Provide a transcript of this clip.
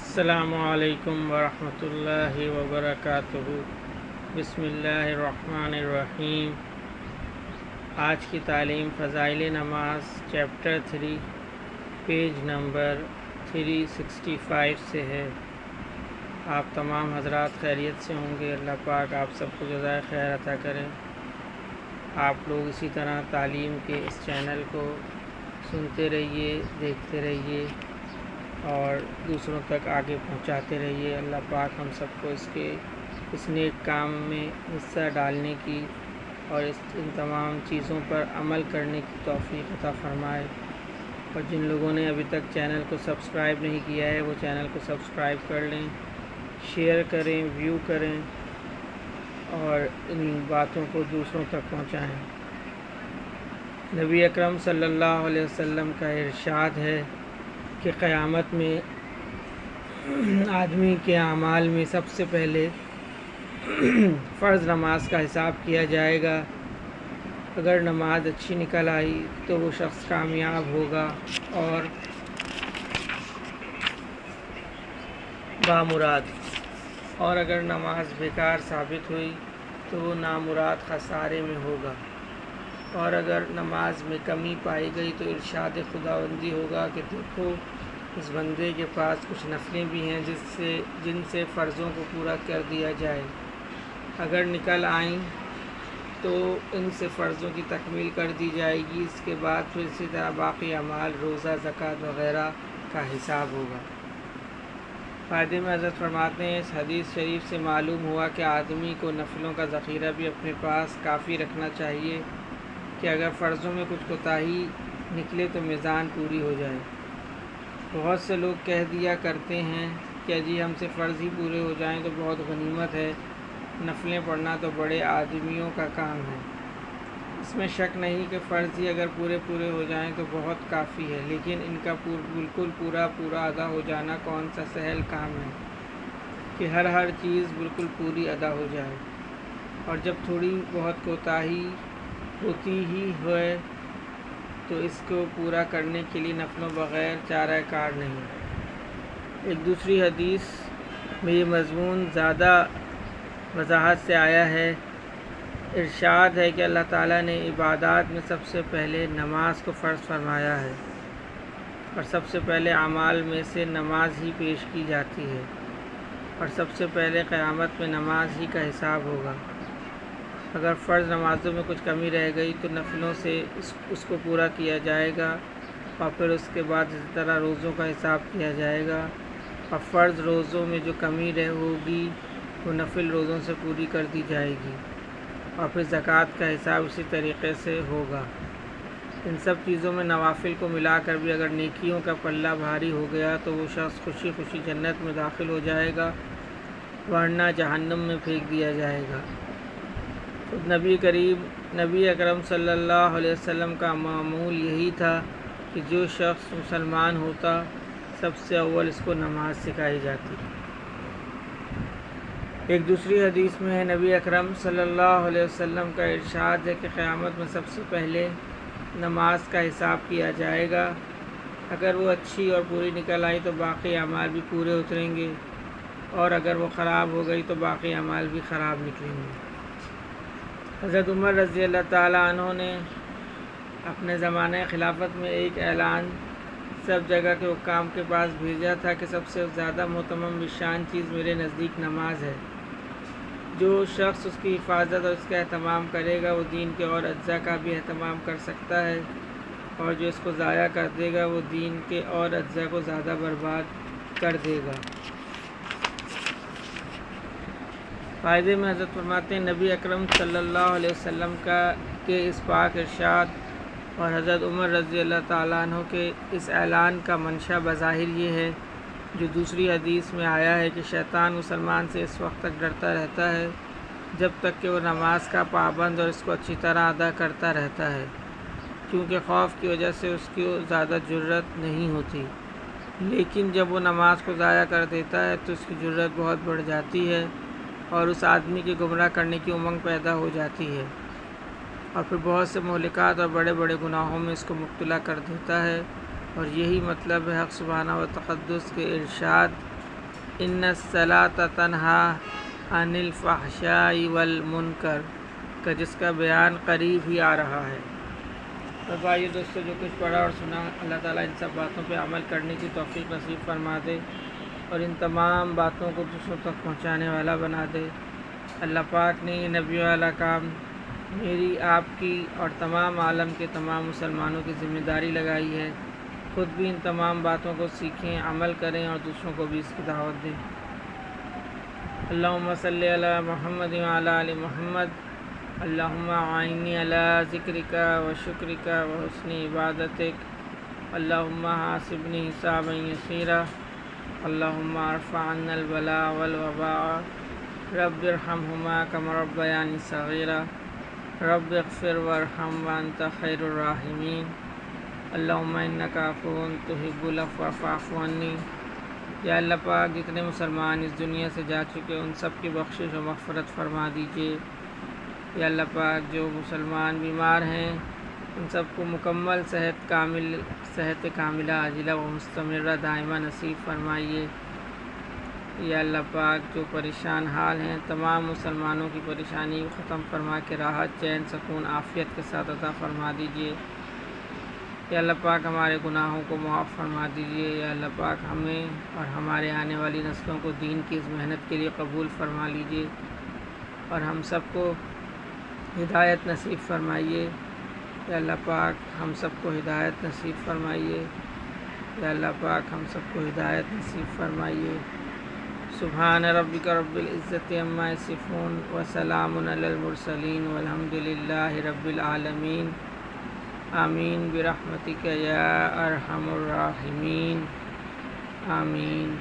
السلام علیکم ورحمۃ اللہ وبرکاتہ۔ بسم اللہ الرحمن الرحیم۔ آج کی تعلیم فضائل نماز چیپٹر 3 پیج نمبر 365 سے ہے۔ آپ تمام حضرات خیریت سے ہوں گے۔ اللہ پاک آپ سب کو جزائے خیر عطا کریں۔ آپ لوگ اسی طرح تعلیم کے اس چینل کو سنتے رہیے، دیکھتے رہیے اور دوسروں تک آگے پہنچاتے رہیے۔ اللہ پاک ہم سب کو اس نیک کام میں حصہ ڈالنے کی اور ان تمام چیزوں پر عمل کرنے کی توفیق عطا فرمائے۔ اور جن لوگوں نے ابھی تک چینل کو سبسکرائب نہیں کیا ہے وہ چینل کو سبسکرائب کر لیں، شیئر کریں، ویو کریں اور ان باتوں کو دوسروں تک پہنچائیں۔ نبی اکرم صلی اللہ علیہ وسلم کا ارشاد ہے کہ قیامت میں آدمی کے اعمال میں سب سے پہلے فرض نماز کا حساب کیا جائے گا۔ اگر نماز اچھی نکل آئی تو وہ شخص کامیاب ہوگا اور بامراد، اور اگر نماز بیکار ثابت ہوئی تو وہ نامراد خسارے میں ہوگا۔ اور اگر نماز میں کمی پائی گئی تو ارشاد خداوندی ہوگا کہ دیکھو اس بندے کے پاس کچھ نفلیں بھی ہیں جن سے فرضوں کو پورا کر دیا جائے۔ اگر نکل آئیں تو ان سے فرضوں کی تکمیل کر دی جائے گی۔ اس کے بعد پھر اسی طرح باقی اعمال، روزہ، زکوٰۃ وغیرہ کا حساب ہوگا۔ فائدے میں حضرت فرماتے ہیں اس حدیث شریف سے معلوم ہوا کہ آدمی کو نفلوں کا ذخیرہ بھی اپنے پاس کافی رکھنا چاہیے کہ اگر فرضوں میں کچھ کوتاہی نکلے تو میزان پوری ہو جائے۔ بہت سے لوگ کہہ دیا کرتے ہیں کہ جی ہم سے فرض ہی پورے ہو جائیں تو بہت غنیمت ہے، نفلیں پڑھنا تو بڑے آدمیوں کا کام ہے۔ اس میں شک نہیں کہ فرض ہی اگر پورے ہو جائیں تو بہت کافی ہے، لیکن ان کا بالکل پورا ادا ہو جانا کون سا سہل کام ہے کہ ہر چیز بالکل پوری ادا ہو جائے۔ اور جب تھوڑی بہت کوتاہی ہوتی ہی ہے تو اس کو پورا کرنے کے لیے نفلوں بغیر چارہ کار نہیں۔ ایک دوسری حدیث میں یہ مضمون زیادہ وضاحت سے آیا ہے۔ ارشاد ہے کہ اللہ تعالیٰ نے عبادات میں سب سے پہلے نماز کو فرض فرمایا ہے اور سب سے پہلے اعمال میں سے نماز ہی پیش کی جاتی ہے، اور سب سے پہلے قیامت میں نماز ہی کا حساب ہوگا۔ اگر فرض نمازوں میں کچھ کمی رہ گئی تو نفلوں سے اس کو پورا کیا جائے گا، اور پھر اس کے بعد اسی طرح روزوں کا حساب کیا جائے گا، اور فرض روزوں میں جو کمی ہوگی وہ نفل روزوں سے پوری کر دی جائے گی، اور پھر زکوٰۃ کا حساب اسی طریقے سے ہوگا۔ ان سب چیزوں میں نوافل کو ملا کر بھی اگر نیکیوں کا پلہ بھاری ہو گیا تو وہ شخص خوشی جنت میں داخل ہو جائے گا، ورنہ جہنم میں پھینک دیا جائے گا۔ نبی اکرم صلی اللہ علیہ وسلم کا معمول یہی تھا کہ جو شخص مسلمان ہوتا سب سے اول اس کو نماز سکھائی جاتی۔ ایک دوسری حدیث میں ہے نبی اکرم صلی اللہ علیہ وسلم کا ارشاد ہے کہ قیامت میں سب سے پہلے نماز کا حساب کیا جائے گا۔ اگر وہ اچھی اور پوری نکل آئی تو باقی اعمال بھی پورے اتریں گے، اور اگر وہ خراب ہو گئی تو باقی اعمال بھی خراب نکلیں گے۔ حضرت عمر رضی اللہ تعالیٰ عنہ نے اپنے زمانہ خلافت میں ایک اعلان سب جگہ کے حکام کے پاس بھیجا تھا کہ سب سے زیادہ محترم بشان چیز میرے نزدیک نماز ہے۔ جو شخص اس کی حفاظت اور اس کا اہتمام کرے گا وہ دین کے اور اجزاء کا بھی اہتمام کر سکتا ہے، اور جو اس کو ضائع کر دے گا وہ دین کے اور اجزاء کو زیادہ برباد کر دے گا۔ فائدے میں حضرت فرماتے ہیں نبی اکرم صلی اللہ علیہ وسلم کے اس پاک ارشاد اور حضرت عمر رضی اللہ تعالیٰ عنہ کے اس اعلان کا منشا بظاہر یہ ہے جو دوسری حدیث میں آیا ہے کہ شیطان مسلمان سے اس وقت تک ڈرتا رہتا ہے جب تک کہ وہ نماز کا پابند اور اس کو اچھی طرح ادا کرتا رہتا ہے، کیونکہ خوف کی وجہ سے اس کی زیادہ جرأت نہیں ہوتی، لیکن جب وہ نماز کو ضائع کر دیتا ہے تو اس کی جرأت بہت بڑھ جاتی ہے اور اس آدمی کے گمراہ کرنے کی امنگ پیدا ہو جاتی ہے، اور پھر بہت سے مہلکات اور بڑے گناہوں میں اس کو مبتلا کر دیتا ہے۔ اور یہی مطلب ہے حق سبحانہ و تقدس کے ارشاد ان الصلاۃ تنہا عن الفحشاء والمنکر کا جس کا بیان قریب ہی آ رہا ہے۔ تو بھائیو دوستو، جو کچھ پڑھا اور سنا، اللہ تعالیٰ ان سب باتوں پہ عمل کرنے کی توفیق نصیب فرما دے اور ان تمام باتوں کو دوسروں تک پہنچانے والا بنا دے۔ اللہ پاک نے یہ نبی والا کام میری، آپ کی اور تمام عالم کے تمام مسلمانوں کی ذمہ داری لگائی ہے۔ خود بھی ان تمام باتوں کو سیکھیں، عمل کریں اور دوسروں کو بھی اس کی دعوت دیں۔ اللہم صلی علی محمد وعلی آل محمد، اللہم اعنی علی ذکرک و شکرک و حسن عبادتک، اللہم حاسبنی حسابا یسیرا، اللہم ارفع عنا البلاء والوباء، رب ارحمہما کما ربیانی صغیرا، رب اغفر وارحم وانت خیر الراحمین، اللہم انک عفو تحب العفو فاعف عنی۔ یا اللہ پاک، جتنے مسلمان اس دنیا سے جا چکے ان سب کی بخشش و مغفرت فرما دیجیے۔ یا اللہ پاک، جو مسلمان بیمار ہیں ان سب کو مکمل صحت کاملہ عاجلہ و مستمرہ دائمہ نصیب فرمائیے۔ یا اللہ پاک، جو پریشان حال ہیں تمام مسلمانوں کی پریشانی ختم فرما کے راحت، چین، سکون، عافیت کے ساتھ عطا فرما دیجیے۔ یا اللہ پاک، ہمارے گناہوں کو معاف فرما دیجیے۔ یا اللہ پاک، ہمیں اور ہمارے آنے والی نسلوں کو دین کی اس محنت کے لیے قبول فرما لیجیے اور ہم سب کو ہدایت نصیب فرمائیے۔ یا اللہ پاک، ہم سب کو ہدایت نصیب فرمائیے۔ یا اللہ پاک، ہم سب کو ہدایت نصیب فرمائیے۔ سبحان ربک رب العزت عما یصفون وسلام علی المرسلین والحمد للہ رب العالمین، آمین برحمتک یا ارحم الراحمین، آمین۔